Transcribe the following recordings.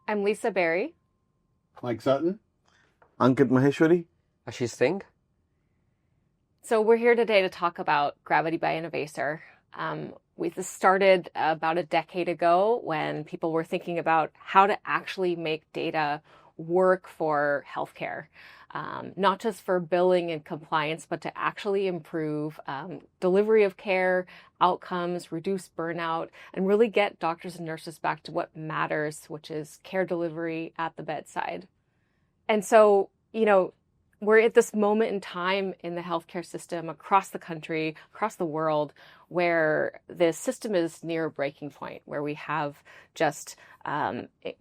I'm Lisa Bari. Like Sutton. Ankit Maheshwari. Ashish Singh. So we're here today to talk about Gravity by Innovaccer. This started about a decade ago when people were thinking about how to actually make data work for healthcare. Not just for billing and compliance, but to actually improve delivery of care, outcomes, reduce burnout, and really get doctors and nurses back to what matters, which is care delivery at the bedside. And so, we're at this moment in time in the healthcare system across the country, across the world, where the system is near a breaking point, where we have just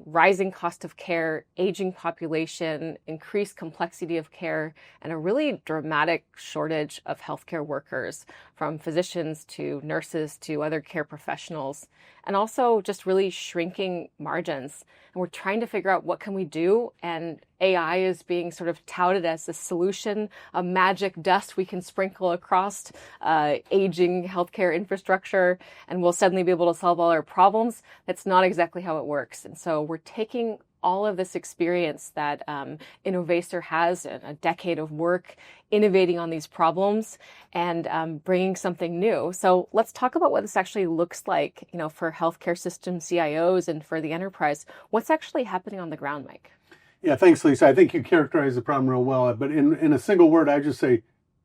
rising cost of care, aging population, increased complexity of care, and a really dramatic shortage of healthcare workers, from physicians to nurses to other care professionals, and also just really shrinking margins. And we're trying to figure out what can we do, and AI is being sort of touted as the solution, a magic dust we can sprinkle across aging healthcare infrastructure, and we'll suddenly be able to solve all our problems. That's not exactly how it works. And so we're taking all of this experience that Innovaccer has in a decade of work, innovating on these problems and bringing something new. So let's talk about what this actually looks like, for healthcare system CIOs and for the enterprise. What's actually happening on the ground, Mike? Yeah, thanks, Lisa. I think you characterized the problem real well. But in a single word, I just say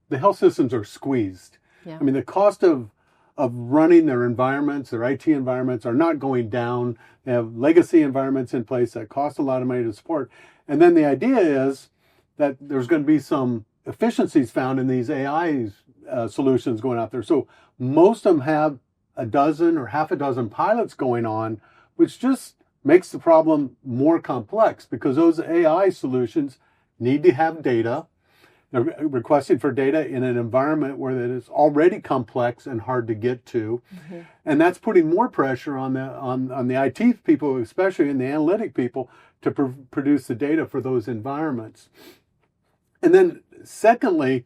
the health systems are squeezed. Yeah. I mean, the cost of running their environments, their IT environments, are not going down. They have legacy environments in place that cost a lot of money to support. And then the idea is that there's going to be some efficiencies found in these AI solutions going out there. So most of them have a dozen or half a dozen pilots going on, which just makes the problem more complex because those AI solutions need to have data. They're requesting for data in an environment where it is already complex and hard to get to. Mm-hmm. And that's putting more pressure on the IT people, especially in the analytic people, to produce the data for those environments. And then secondly,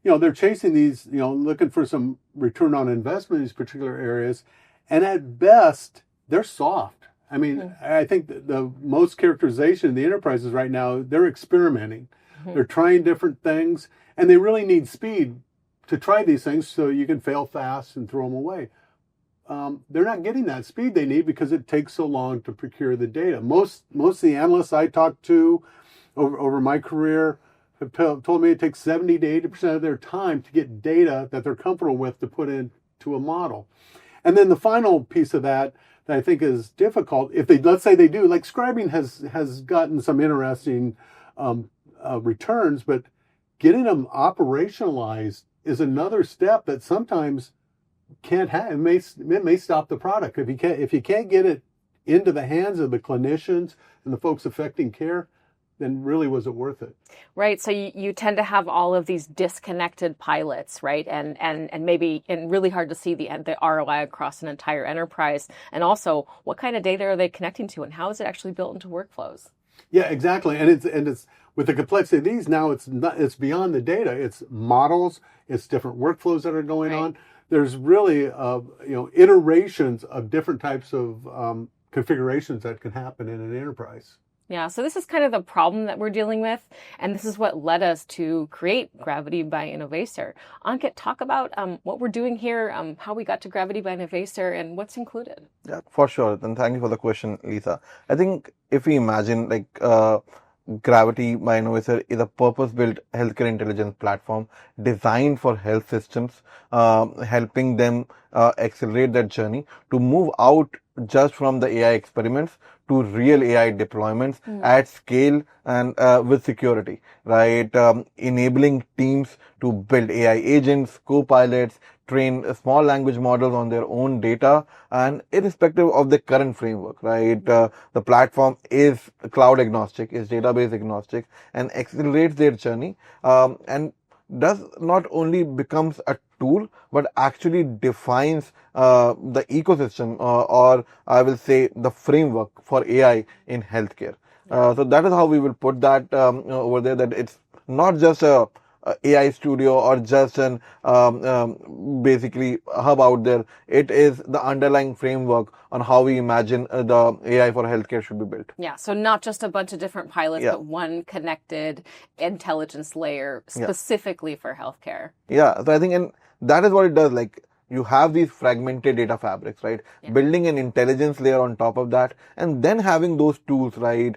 they're chasing these, looking for some return on investment in these particular areas. And at best, they're soft. I mean, mm-hmm. I think the most characterization of the enterprises right now, they're experimenting. They're trying different things, and they really need speed to try these things so you can fail fast and throw them away. They're not getting that speed they need because it takes so long to procure the data. Most of the analysts I talked to over my career have told me it takes 70 to 80% of their time to get data that they're comfortable with to put into a model. And then the final piece of that I think is difficult, let's say they do, like scribing has gotten some interesting returns, but getting them operationalized is another step that sometimes can't have. It may stop the product if you can't get it into the hands of the clinicians and the folks affecting care. Then really, was it worth it? Right. So you tend to have all of these disconnected pilots, right? And really hard to see the ROI across an entire enterprise. And also, what kind of data are they connecting to, and how is it actually built into workflows? Yeah, exactly. And it's with the complexity of these now, it's beyond the data. It's models. It's different workflows that are going on. There's really iterations of different types of configurations that can happen in an enterprise. Yeah, so this is kind of the problem that we're dealing with, and this is what led us to create Gravity by Innovaccer. Ankit, talk about what we're doing here, how we got to Gravity by Innovaccer, and what's included. Yeah, for sure. And thank you for the question, Lisa. I think if we imagine Gravity by Innovaccer is a purpose-built healthcare intelligence platform designed for health systems, helping them accelerate that journey to move out just from the AI experiments to real AI deployments at scale and with security, right? Enabling teams to build AI agents, co-pilots, train small language models on their own data, and irrespective of the current framework, right? The platform is cloud agnostic, is database agnostic, and accelerates their journey, and does not only becomes a tool, but actually defines the ecosystem, or I will say the framework for AI in healthcare. So that is how we will put that over there, that it's not just a AI studio or just an basically hub out there. It is the underlying framework on how we imagine the AI for healthcare should be built. Yeah, so not just a bunch of different pilots, but one connected intelligence layer specifically for healthcare. Yeah, so I think, and that is what it does. Like, you have these fragmented data fabrics, right? Building an intelligence layer on top of that, and then having those tools, right?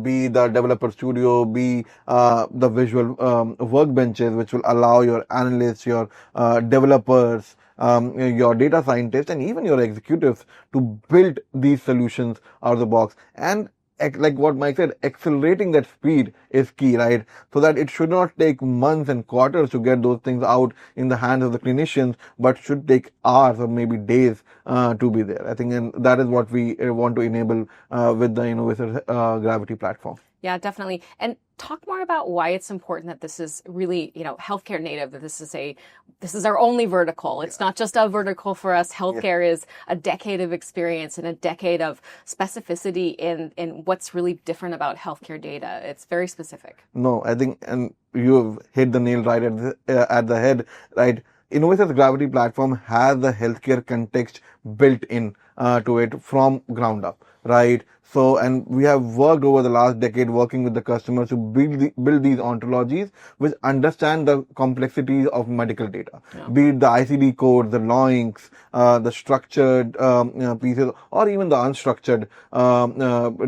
Be the developer studio, be the visual workbenches, which will allow your analysts, your developers, your data scientists, and even your executives to build these solutions out of the box. And like what Mike said, accelerating that speed is key, right? So that it should not take months and quarters to get those things out in the hands of the clinicians, but should take hours or maybe days to be there. I think, and that is what we want to enable with the Innovaccer Gravity platform. Yeah, definitely. And talk more about why it's important that this is really, healthcare native, that this is our only vertical. It's not just a vertical for us. Healthcare is a decade of experience and a decade of specificity in what's really different about healthcare data. It's very specific. No, I think, and you have hit the nail right at the head, right? Innovaccer's Gravity platform has the healthcare context built in to it from ground up, right? So, and we have worked over the last decade working with the customers to build these ontologies which understand the complexities of medical data, be it the ICD code, the LOINCs, the structured pieces, or even the unstructured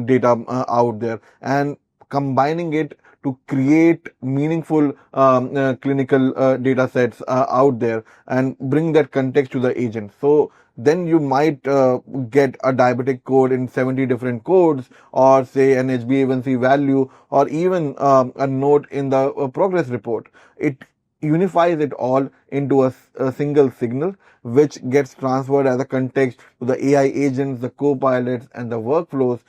data out there, and combining it to create meaningful clinical data sets out there and bring that context to the agent. So then you might get a diabetic code in 70 different codes, or say an HbA1c value, or even a note in the progress report. It unifies it all into a single signal, which gets transferred as a context to the AI agents, the co-pilots, and the workflows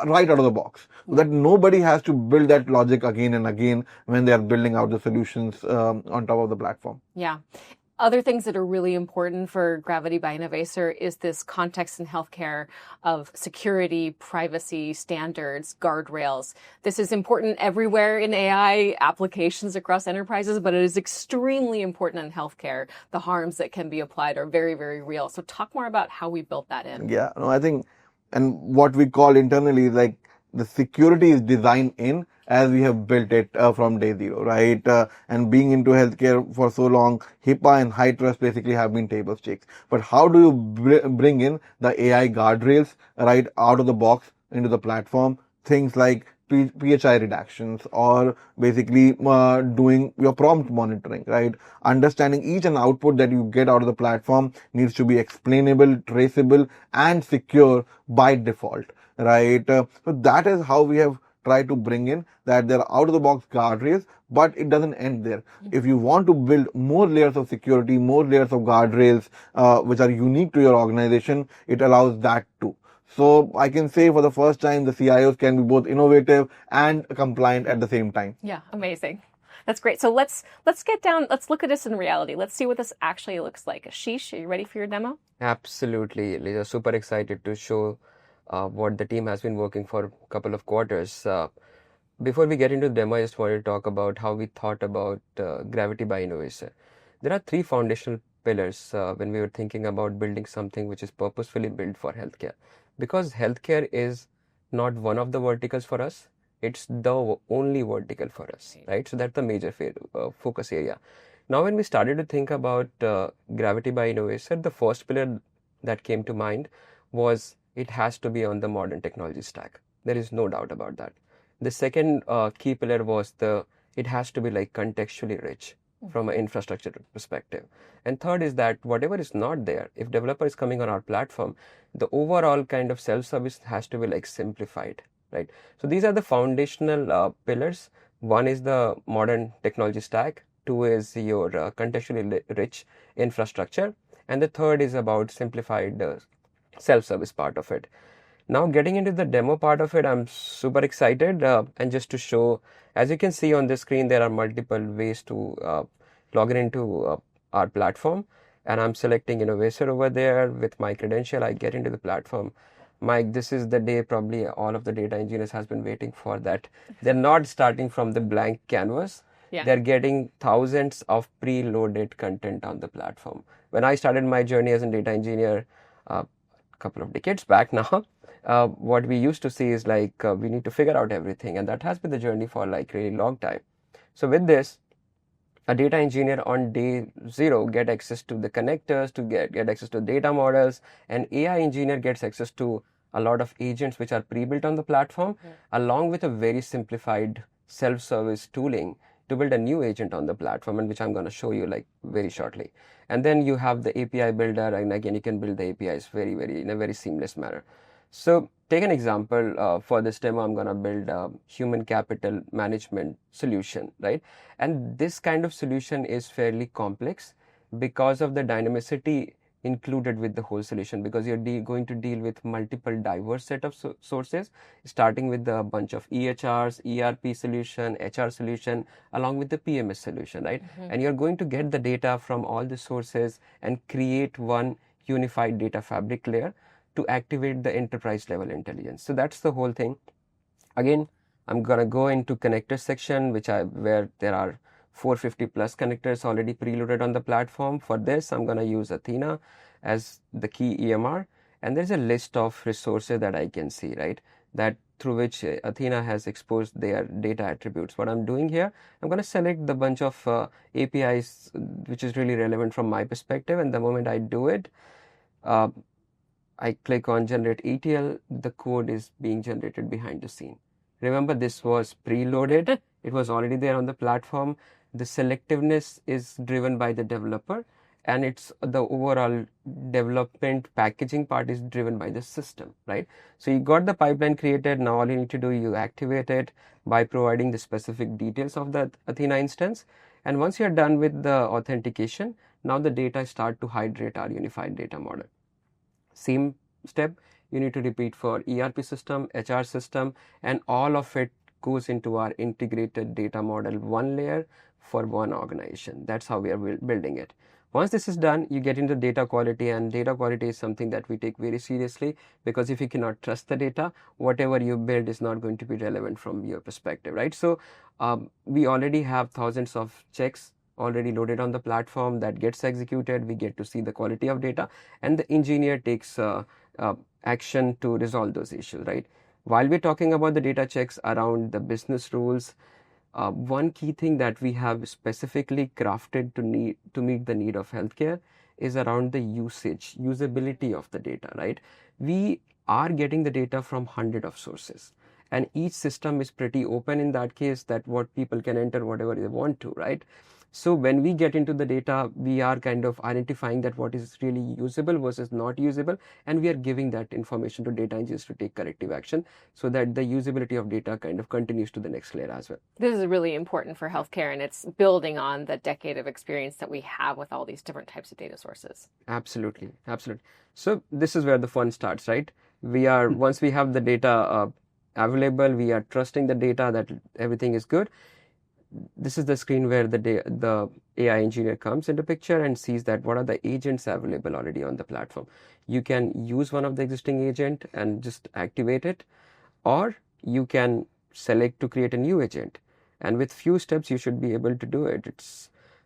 right out of the box, so that nobody has to build that logic again and again when they are building out the solutions on top of the platform. Yeah. Other things that are really important for Gravity by Innovaccer is this context in healthcare of security, privacy, standards, guardrails. This is important everywhere in AI applications across enterprises, but it is extremely important in healthcare. The harms that can be applied are very, very real. So talk more about how we built that in. Yeah, no, I think, and what we call internally, like, the security is designed in as we have built it from day zero, right? And being into healthcare for so long, HIPAA and high trust basically have been table stakes. But how do you bring in the AI guardrails right out of the box into the platform? Things like PHI redactions, or basically doing your prompt monitoring, right? Understanding each and output that you get out of the platform needs to be explainable, traceable, and secure by default, right? So that is how we have tried to bring in that there are out of the box guardrails, but it doesn't end there. If you want to build more layers of security, more layers of guardrails, which are unique to your organization, it allows that too. So I can say for the first time, the CIOs can be both innovative and compliant at the same time. Yeah, amazing. That's great. So let's get down. Let's look at this in reality. Let's see what this actually looks like. Ashish, are you ready for your demo? Absolutely, Lisa. Super excited to show what the team has been working for a couple of quarters. Before we get into the demo, I just wanted to talk about how we thought about Gravity by Innovaccer. There are three foundational pillars when we were thinking about building something which is purposefully built for healthcare. Because healthcare is not one of the verticals for us, it's the only vertical for us, right? So that's the major focus area. Now, when we started to think about Gravity by Innovaccer, the first pillar that came to mind was it has to be on the modern technology stack. There is no doubt about that. The second key pillar was it has to be like contextually rich from an infrastructure perspective. And third is that whatever is not there, if developer is coming on our platform, the overall kind of self-service has to be like simplified, right? So these are the foundational pillars. One is the modern technology stack. Two is your contextually rich infrastructure. And the third is about simplified self-service part of it. Now getting into the demo part of it, I'm super excited. And just to show, as you can see on the screen, there are multiple ways to log into our platform. And I'm selecting Innovaccer over there with my credential. I get into the platform. Mike, this is the day probably all of the data engineers has been waiting for that. They're not starting from the blank canvas. They're getting thousands of preloaded content on the platform. When I started my journey as a data engineer a couple of decades back now, what we used to see is like we need to figure out everything, and that has been the journey for like really long time. So with this, a data engineer on day zero get access to the connectors, to get access to data models, and AI engineer gets access to a lot of agents which are pre-built on the platform, along with a very simplified self-service tooling to build a new agent on the platform, and which I'm going to show you like very shortly. And then you have the API builder, and again you can build the APIs in a very seamless manner. So take an example for this demo. I'm going to build a human capital management solution, right? And this kind of solution is fairly complex because of the dynamicity included with the whole solution, because you're going to deal with multiple diverse set of sources, starting with a bunch of EHRs, ERP solution, HR solution, along with the PMS solution, right? And you're going to get the data from all the sources and create one unified data fabric layer to activate the enterprise level intelligence. So that's the whole thing. Again, I'm gonna go into connector section, where there are 450 plus connectors already preloaded on the platform. For this, I'm gonna use Athena as the key EMR, and there's a list of resources that I can see, right? That through which Athena has exposed their data attributes. What I'm doing here, I'm gonna select the bunch of APIs which is really relevant from my perspective, and the moment I do it, I click on generate ETL, the code is being generated behind the scene. Remember, this was preloaded. It was already there on the platform. The selectiveness is driven by the developer, and it's the overall development packaging part is driven by the system, right? So you got the pipeline created. Now all you need to do, you activate it by providing the specific details of the Athena instance. And once you're done with the authentication, now the data start to hydrate our unified data model. Same step you need to repeat for ERP system, HR system, and all of it goes into our integrated data model, one layer for one organization. That's how we are building it. Once this is done, you get into data quality, and data quality is something that we take very seriously, because if you cannot trust the data, whatever you build is not going to be relevant from your perspective, right? So we already have thousands of checks already loaded on the platform that gets executed. We get to see the quality of data, and the engineer takes action to resolve those issues, right? While we're talking about the data checks around the business rules, one key thing that we have specifically crafted to meet the need of healthcare is around the usability of the data, right? We are getting the data from hundreds of sources, and each system is pretty open in that case, that what people can enter whatever they want to, right? So when we get into the data, we are kind of identifying that what is really usable versus not usable, and we are giving that information to data engineers to take corrective action, so that the usability of data kind of continues to the next layer as well. This is really important for healthcare, and it's building on the decade of experience that we have with all these different types of data sources. Absolutely. So this is where the fun starts, right? Once we have the data available, we are trusting the data that everything is good. This is the screen where the AI engineer comes into picture and sees that what are the agents available already on the platform. You can use one of the existing agent and just activate it, or you can select to create a new agent. And with few steps, you should be able to do it.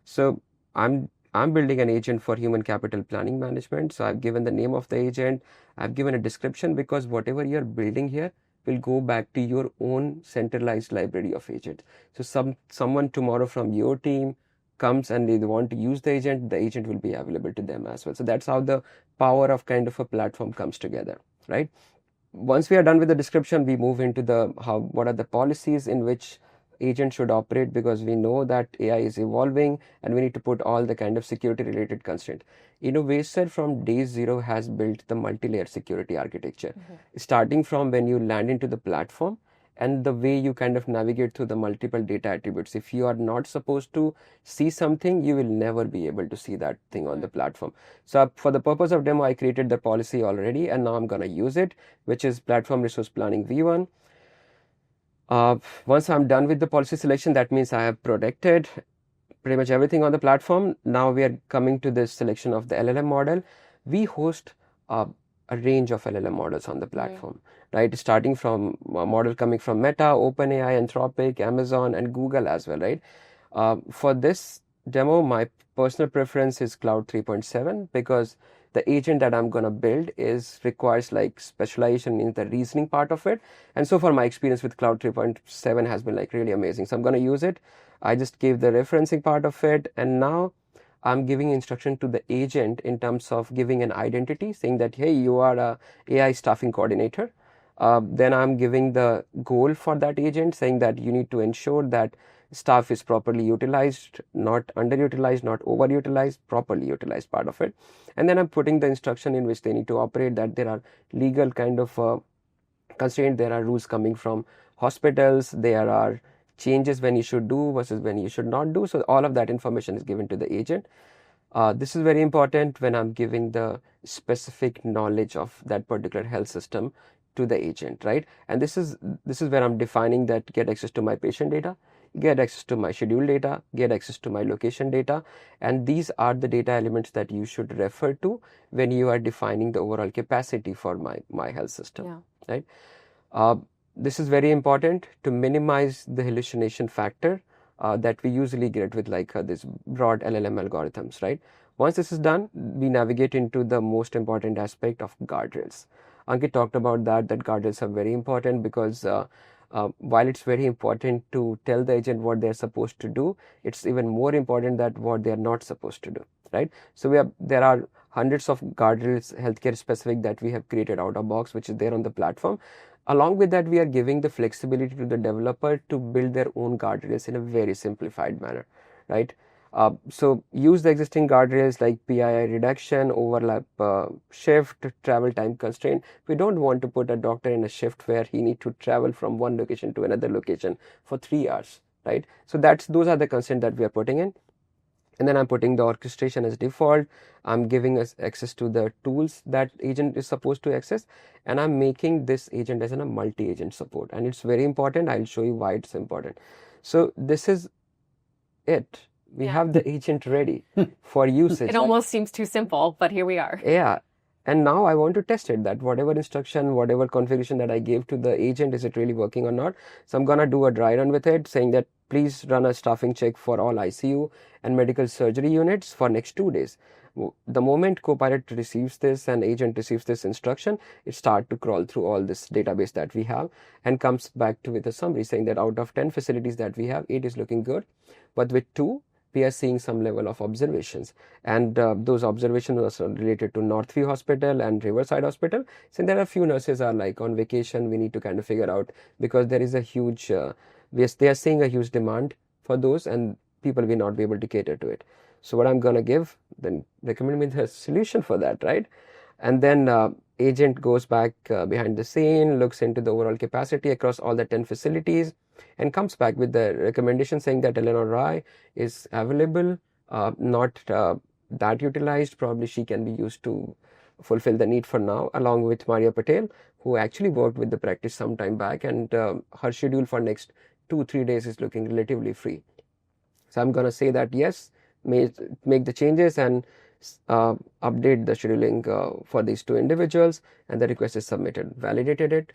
So I'm building an agent for human capital planning management. So I've given the name of the agent. I've given a description, because whatever you're building here will go back to your own centralized library of agents. So someone tomorrow from your team comes and they want to use the agent will be available to them as well. So that's how the power of kind of a platform comes together, right? Once we are done with the description, we move into what are the policies in which agent should operate, because we know that AI is evolving and we need to put all the kind of security related constraint. Innovaccer from day zero has built the multi-layer security architecture, starting from when you land into the platform and the way you kind of navigate through the multiple data attributes. If you are not supposed to see something, you will never be able to see that thing on the platform. So for the purpose of demo, I created the policy already, and now I'm going to use it, which is platform resource planning V1. Once I'm done with the policy selection, that means I have protected pretty much everything on the platform. Now we are coming to this selection of the LLM model. We host a range of LLM models on the platform, right? Starting from a model coming from Meta, OpenAI, Anthropic, Amazon, and Google as well, right? For this demo, my personal preference is Cloud 3.7 because the agent that I'm going to build requires like specialization in the reasoning part of it. And so far my experience with Cloud 3.7 has been like really amazing. So I'm going to use it. I just gave the referencing part of it, and now I'm giving instruction to the agent in terms of giving an identity, saying that, hey, you are a AI staffing coordinator. Then I'm giving the goal for that agent, saying that you need to ensure that staff is properly utilized, not underutilized, not overutilized, properly utilized part of it. And then I'm putting the instruction in which they need to operate, that there are legal kind of constraint, there are rules coming from hospitals, there are changes when you should do versus when you should not do. So all of that information is given to the agent. This is very important when I'm giving the specific knowledge of that particular health system to the agent, right? And this is where I'm defining that get access to my patient data, get access to my schedule data, get access to my location data, and these are the data elements that you should refer to when you are defining the overall capacity for my health system, right? This is very important to minimize the hallucination factor that we usually get with like this broad LLM algorithms, right? Once this is done, we navigate into the most important aspect of guardrails. Ankit talked about that guardrails are very important because while it's very important to tell the agent what they're supposed to do, it's even more important that what they're not supposed to do, right? So there are hundreds of guardrails, healthcare specific, that we have created out of box, which is there on the platform. Along with that, we are giving the flexibility to the developer to build their own guardrails in a very simplified manner, right? So use the existing guardrails like PII reduction, overlap shift, travel time constraint. We don't want to put a doctor in a shift where he needs to travel from one location to another location for 3 hours, right? So those are the constraints that we are putting in. And then I'm putting the orchestration as default. I'm giving us access to the tools that agent is supposed to access. And I'm making this agent as a multi-agent support. And it's very important. I'll show you why it's important. So this is it. We have the agent ready for usage. It almost seems too simple, but here we are. Yeah. And now I want to test it, that whatever instruction, whatever configuration that I gave to the agent, is it really working or not? So I'm going to do a dry run with it, saying that please run a staffing check for all ICU and medical surgery units for next 2 days. The moment Copilot receives this and agent receives this instruction, it starts to crawl through all this database that we have and comes back with a summary saying that out of 10 facilities that we have, 8 is looking good, but with 2, we are seeing some level of observations, and those observations are related to Northview Hospital and Riverside Hospital. So there are a few nurses are like on vacation. We need to kind of figure out, because there is a huge, they are seeing a huge demand for those, and people will not be able to cater to it. So what I'm going to give, then recommend me the solution for that, right? And then agent goes back behind the scene, looks into the overall capacity across all the 10 facilities, and comes back with the recommendation saying that Eleanor Rai is available, not that utilized. Probably she can be used to fulfill the need for now, along with Maria Patel, who actually worked with the practice some time back, and her schedule for next 2-3 days is looking relatively free. So I'm going to say that yes, make the changes and update the scheduling for these 2 individuals, and the request is submitted. Validated it,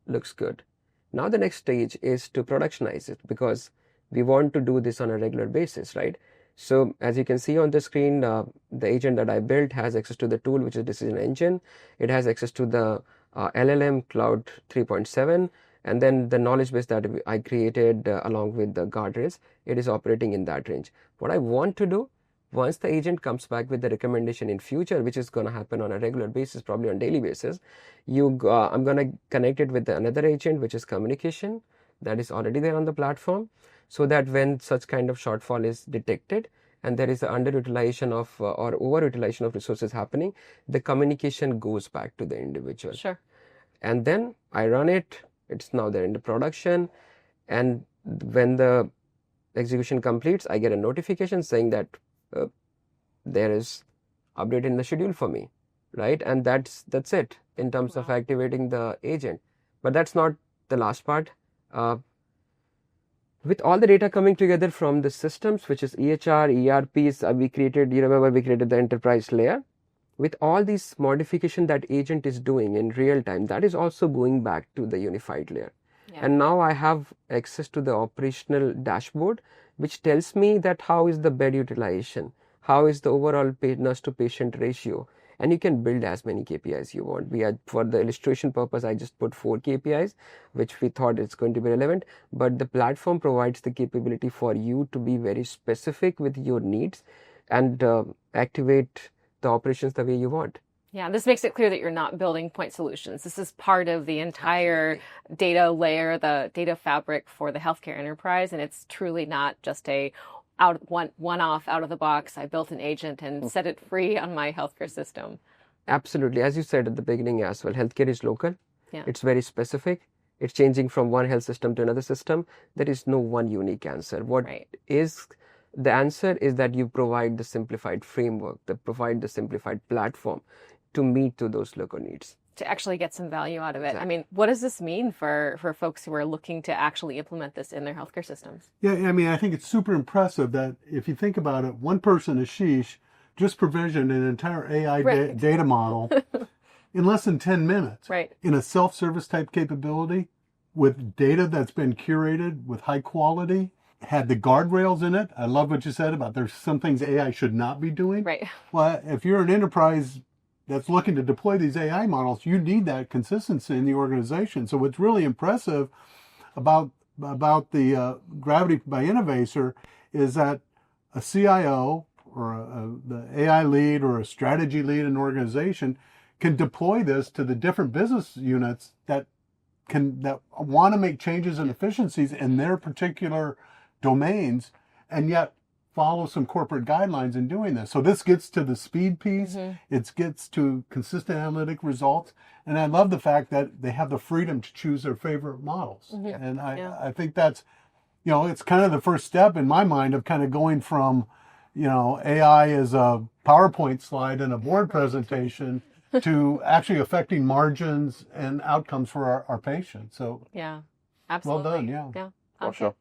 looks good. Now the next stage is to productionize it, because we want to do this on a regular basis, right? So as you can see on the screen, the agent that I built has access to the tool, which is Decision Engine. It has access to the LLM Cloud 3.7, and then the knowledge base that I created along with the guardrails, it is operating in that range. What I want to do, once the agent comes back with the recommendation in future, which is going to happen on a regular basis, probably on daily basis, I'm going to connect it with another agent, which is communication, that is already there on the platform, so that when such kind of shortfall is detected and there is an underutilization of or overutilization of resources happening, the communication goes back to the individual. Sure. And then I run it. It's now there in the production, and when the execution completes, I get a notification saying that there is update in the schedule for me, right? And that's it in terms of activating the agent. But that's not the last part. With all the data coming together from the systems, which is EHR, ERPs, we created the enterprise layer. With all these modification that agent is doing in real time, that is also going back to the unified layer. Yeah. And now I have access to the operational dashboard which tells me that how is the bed utilization, how is the overall nurse to patient ratio, and you can build as many KPIs you want. We had, for the illustration purpose, I just put 4 KPIs, which we thought it's going to be relevant, but the platform provides the capability for you to be very specific with your needs and activate the operations the way you want. Yeah, this makes it clear that you're not building point solutions. This is part of the entire data layer, the data fabric for the healthcare enterprise, and it's truly not just a one-off out of the box. I built an agent and set it free on my healthcare system. Absolutely. As you said at the beginning as well, healthcare is local. Yeah. It's very specific. It's changing from one health system to another system. There is no one unique answer. What is the answer is that you provide the simplified framework, provide the simplified platform to meet to those local needs. To actually get some value out of it. Exactly. I mean, what does this mean for folks who are looking to actually implement this in their healthcare systems? Yeah, I mean, I think it's super impressive that if you think about it, one person, Ashish, just provisioned an entire AI data model in less than 10 minutes. Right. In a self-service type capability with data that's been curated with high quality, had the guardrails in it. I love what you said about there's some things AI should not be doing. Right. Well, if you're an enterprise that's looking to deploy these AI models, you need that consistency in the organization. So what's really impressive about the Gravity by Innovaccer is that a CIO or the AI lead or a strategy lead in an organization can deploy this to the different business units that want to make changes and efficiencies in their particular domains, and yet follow some corporate guidelines in doing this. So this gets to the speed piece. It gets to consistent analytic results. And I love the fact that they have the freedom to choose their favorite models. And I think that's, it's kind of the first step in my mind of kind of going from, AI as a PowerPoint slide and a board presentation to actually affecting margins and outcomes for our patients. So yeah, absolutely. Well done. Yeah. For sure.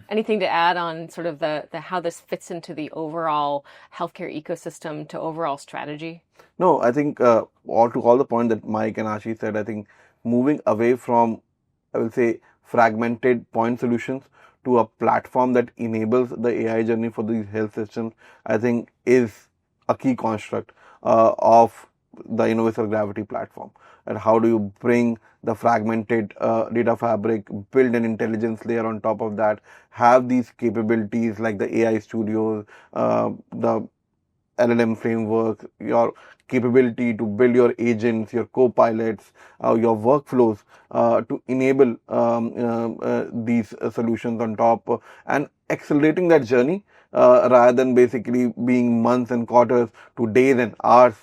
Anything to add on sort of the how this fits into the overall healthcare ecosystem to overall strategy? No, I think all the point that Mike and Ashish said, I think moving away from, I will say, fragmented point solutions to a platform that enables the AI journey for these health systems, I think is a key construct of the Innovaccer Gravity platform. And how do you bring the fragmented data fabric, build an intelligence layer on top of that, have these capabilities like the AI studios, the LLM framework, your capability to build your agents, your co-pilots, your workflows to enable these solutions on top and accelerating that journey rather than basically being months and quarters to days and hours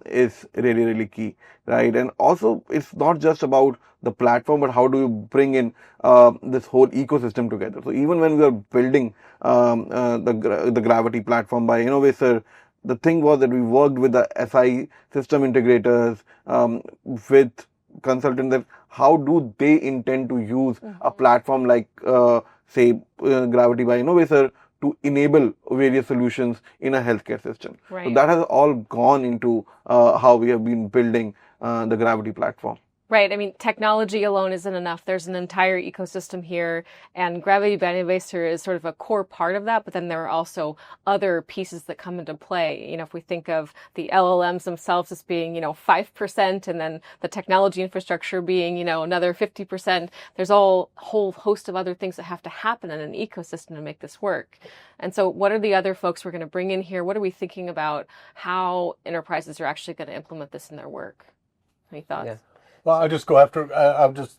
is really, really key, right? And also, it's not just about the platform, but how do you bring in this whole ecosystem together? So even when we are building the Gravity platform by Innovaccer, the thing was that we worked with the SI system integrators, with consultants, that how do they intend to use a platform like, say, Gravity by Innovaccer to enable various solutions in a healthcare system. Right. So that has all gone into how we have been building the Gravity platform. Right. I mean, technology alone isn't enough. There's an entire ecosystem here, and Gravity by Innovaccer is sort of a core part of that, but then there are also other pieces that come into play. If we think of the LLMs themselves as being, 5%, and then the technology infrastructure being, another 50%, there's a whole host of other things that have to happen in an ecosystem to make this work. And so what are the other folks we're going to bring in here? What are we thinking about how enterprises are actually going to implement this in their work? Any thoughts? Yeah. Well, I'll just go after, I'll just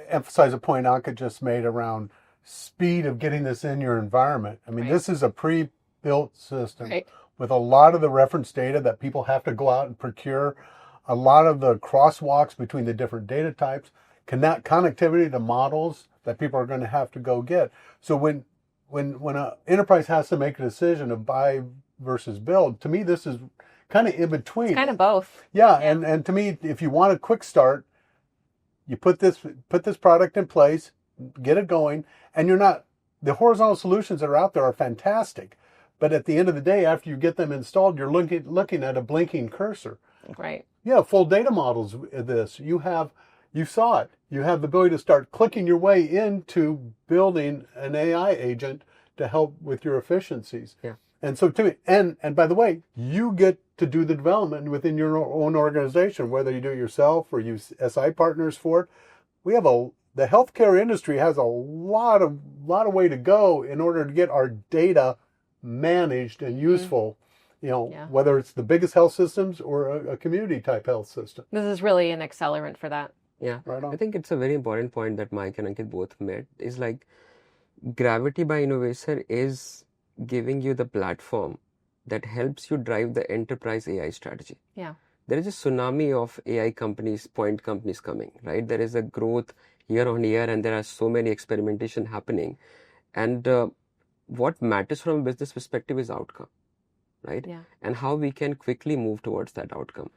emphasize a point Ankit just made around speed of getting this in your environment. I mean, This is a pre-built system with a lot of the reference data that people have to go out and procure, a lot of the crosswalks between the different data types, connectivity to models that people are going to have to go get. So when an enterprise has to make a decision of buy versus build, to me, this is kind of in between. It's kind of both. Yeah. And to me, if you want a quick start, you put this product in place, get it going, and the horizontal solutions that are out there are fantastic. But at the end of the day, after you get them installed, you're looking at a blinking cursor. Right. Yeah, full data models of this. You saw it. You have the ability to start clicking your way into building an AI agent to help with your efficiencies. Yeah. And so to me, and by the way, you get to do the development within your own organization, whether you do it yourself or use SI partners for it. We have the healthcare industry has a lot of way to go in order to get our data managed and useful. Whether it's the biggest health systems or a community type health system. This is really an accelerant for that. Yeah, right on. I think it's a very important point that Mike and Ankit both made, is like Gravity by Innovaccer is giving you the platform that helps you drive the enterprise AI strategy. Yeah. There is a tsunami of AI companies, point companies coming, right? There is a growth year on year, and there are so many experimentation happening. And what matters from a business perspective is outcome, right? Yeah. And how we can quickly move towards that outcome.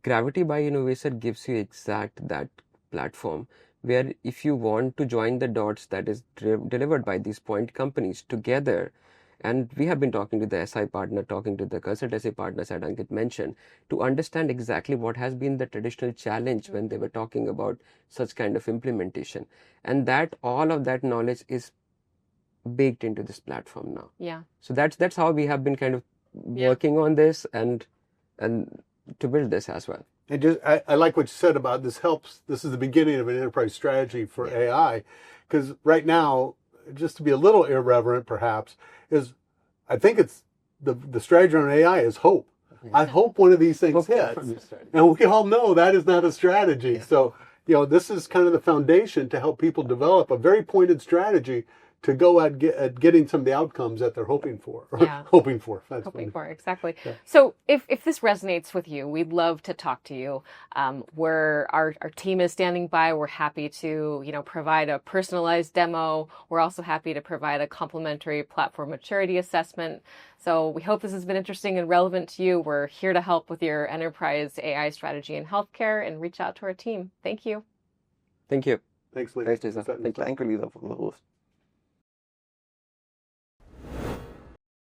Gravity by Innovaccer gives you exact that platform where if you want to join the dots that is delivered by these point companies together, and we have been talking to the SI partner, talking to the consultancy partners that Ankit mentioned, to understand exactly what has been the traditional challenge when they were talking about such kind of implementation. And that all of that knowledge is baked into this platform now. Yeah. So that's how we have been kind of working on this and to build this as well. And just, I like what you said about this helps. This is the beginning of an enterprise strategy for AI, because right now, just to be a little irreverent, perhaps, is I think it's the strategy on AI is hope. I hope one of these things hits, and we all know that is not a strategy. Yeah. So this is kind of the foundation to help people develop a very pointed strategy to go at getting some of the outcomes that they're hoping for. Yeah. hoping for. Exactly. Yeah. So if this resonates with you, we'd love to talk to you. Our team is standing by. We're happy to provide a personalized demo. We're also happy to provide a complimentary platform maturity assessment. So we hope this has been interesting and relevant to you. We're here to help with your enterprise AI strategy in healthcare, and reach out to our team. Thank you. Thank you. Thanks, Lisa. Thanks, Lisa. Thank you, Lisa, for the host.